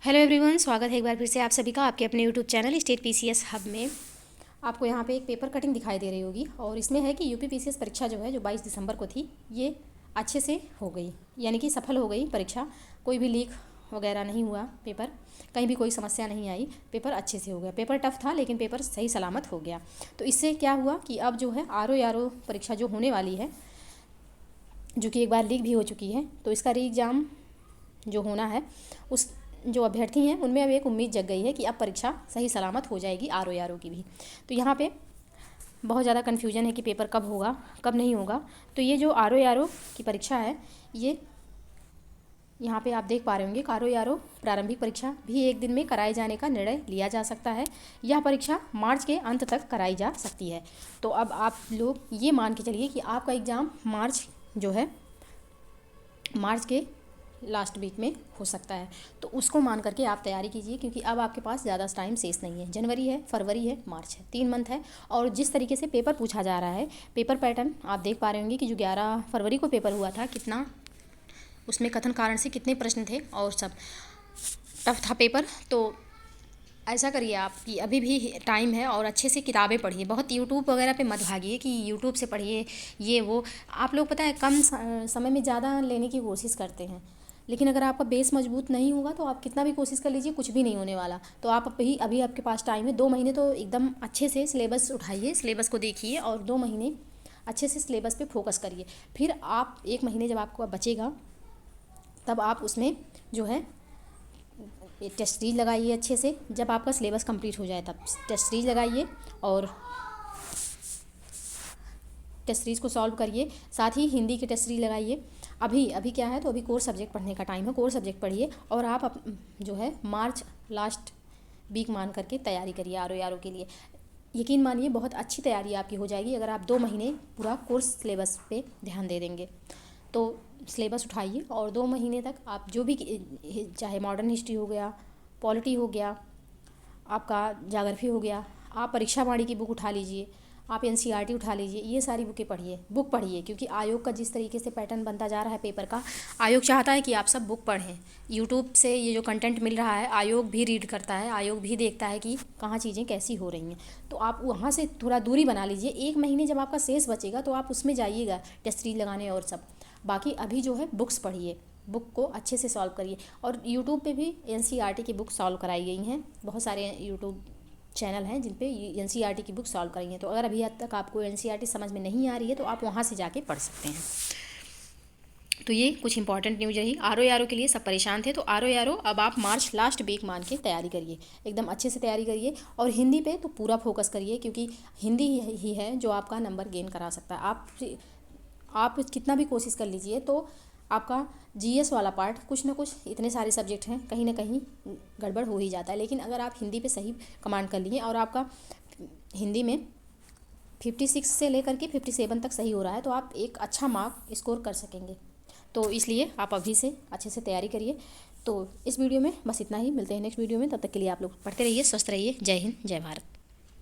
Hello everyone, स्वागत है एक बार फिर से आप सभी का आपके अपने YouTube channel state PCS hub में। आपको यहाँ पे एक पेपर कटिंग दिखाई दे रही होगी और इसमें है कि यूपी पीसीएस परीक्षा जो है जो 22 दिसंबर को थी, ये अच्छे से हो गई, यानी कि सफल हो गई परीक्षा। कोई भी लीक वगैरह नहीं हुआ, पेपर कहीं भी कोई समस्या नहीं आई, पेपर अच्छे से हो गया। पेपर टफ था लेकिन पेपर सही सलामत हो गया। तो इससे क्या हुआ कि अब जो है आरओ परीक्षा जो होने वाली है, जो कि एक बार लीक भी हो चुकी है, तो इसका री एग्ज़ाम जो होना है, उस जो अभ्यर्थी हैं उनमें अब एक उम्मीद जग गई है कि अब परीक्षा सही सलामत हो जाएगी आरओ की भी। तो यहाँ पे बहुत ज़्यादा कन्फ्यूजन है कि पेपर कब होगा कब नहीं होगा। तो ये जो आरओ की परीक्षा है, ये यहाँ पे आप देख पा रहे होंगे कि आरओ प्रारंभिक परीक्षा भी एक दिन में कराए जाने का निर्णय लिया जा सकता है। यह परीक्षा मार्च के अंत तक कराई जा सकती है। तो अब आप लोग ये मान के चलिए कि आपका एग्ज़ाम मार्च के लास्ट वीक में हो सकता है। तो उसको मान करके आप तैयारी कीजिए, क्योंकि अब आपके पास ज़्यादा टाइम शेष नहीं है। जनवरी है, फरवरी है, मार्च है, 3 मंथ है। और जिस तरीके से पेपर पूछा जा रहा है, पेपर पैटर्न आप देख पा रहे होंगे कि जो 11 फरवरी को पेपर हुआ था, कितना उसमें कथन कारण से कितने प्रश्न थे और सब टफ था पेपर। तो ऐसा करिए आप कि अभी भी टाइम है और अच्छे से किताबें पढ़िए। बहुत यूट्यूब वगैरह पे मत भागिए कि यूट्यूब से पढ़िए ये वो। आप लोग पता है कम समय में ज़्यादा लेने की कोशिश करते हैं, लेकिन अगर आपका बेस मजबूत नहीं होगा तो आप कितना भी कोशिश कर लीजिए, कुछ भी नहीं होने वाला। तो आप अभी आपके पास टाइम है, 2 महीने तो एकदम अच्छे से सिलेबस उठाइए, सिलेबस को देखिए और 2 महीने अच्छे से सिलेबस पे फोकस करिए। फिर आप 1 महीने जब आपको बचेगा, तब आप उसमें जो है टेस्ट सीरीज लगाइए अच्छे से। जब आपका सिलेबस कंप्लीट हो जाए तब टेस्ट सीरीज लगाइए और टेस्ट सीरीज को सॉल्व करिए। साथ ही हिंदी की टेस्ट सीरीज लगाइए। अभी क्या है, तो अभी कोर सब्जेक्ट पढ़ने का टाइम है, कोर सब्जेक्ट पढ़िए। और आप जो है मार्च लास्ट वीक मान करके तैयारी करिए आरओ के लिए। यकीन मानिए बहुत अच्छी तैयारी आपकी हो जाएगी अगर आप 2 महीने पूरा कोर्स सिलेबस पे ध्यान दे देंगे। तो सिलेबस उठाइए और 2 महीने तक आप जो भी, चाहे मॉडर्न हिस्ट्री हो गया, पॉलिटी हो गया, आपका ज्योग्राफी हो गया, आप परीक्षा वाणी की बुक उठा लीजिए, आप एनसीईआरटी उठा लीजिए। ये सारी बुकें पढ़िए, बुक पढ़िए, क्योंकि आयोग का जिस तरीके से पैटर्न बनता जा रहा है पेपर का, आयोग चाहता है कि आप सब बुक पढ़ें। यूट्यूब से ये जो कंटेंट मिल रहा है, आयोग भी रीड करता है, आयोग भी देखता है कि कहाँ चीज़ें कैसी हो रही हैं। तो आप वहाँ से थोड़ा दूरी बना लीजिए। 1 महीने जब आपका शेष बचेगा तो आप उसमें जाइएगा टेस्ट सीरीज लगाने और सब। बाकी अभी जो है बुक्स पढ़िए, बुक को अच्छे से सॉल्व करिए। और यूट्यूब पे भी एनसीईआरटी की बुक सॉल्व कराई गई हैं। बहुत सारे यूट्यूब चैनल हैं जिन पे एनसीईआरटी की बुक सॉल्व करेंगे। तो अगर अभी तक आपको एनसीईआरटी समझ में नहीं आ रही है तो आप वहाँ से जाके पढ़ सकते हैं। तो ये कुछ इंपॉर्टेंट न्यूज रही आरओ के लिए। सब परेशान थे, तो आरओ अब आप मार्च लास्ट वीक मान के तैयारी करिए, एकदम अच्छे से तैयारी करिए। और हिंदी पे तो पूरा फोकस करिए, क्योंकि हिंदी ही है जो आपका नंबर गेन करा सकता है। आप कितना भी कोशिश कर लीजिए तो आपका जीएस वाला पार्ट, कुछ ना कुछ, इतने सारे सब्जेक्ट हैं, कहीं ना कहीं गड़बड़ हो ही जाता है। लेकिन अगर आप हिंदी पे सही कमांड कर लिए और आपका हिंदी में 56 से लेकर के 57 तक सही हो रहा है, तो आप एक अच्छा मार्क स्कोर कर सकेंगे। तो इसलिए आप अभी से अच्छे से तैयारी करिए। तो इस वीडियो में बस इतना ही। मिलते हैं नेक्स्ट वीडियो में, तब तक के लिए आप लोग पढ़ते रहिए, स्वस्थ रहिए। जय हिंद, जय भारत।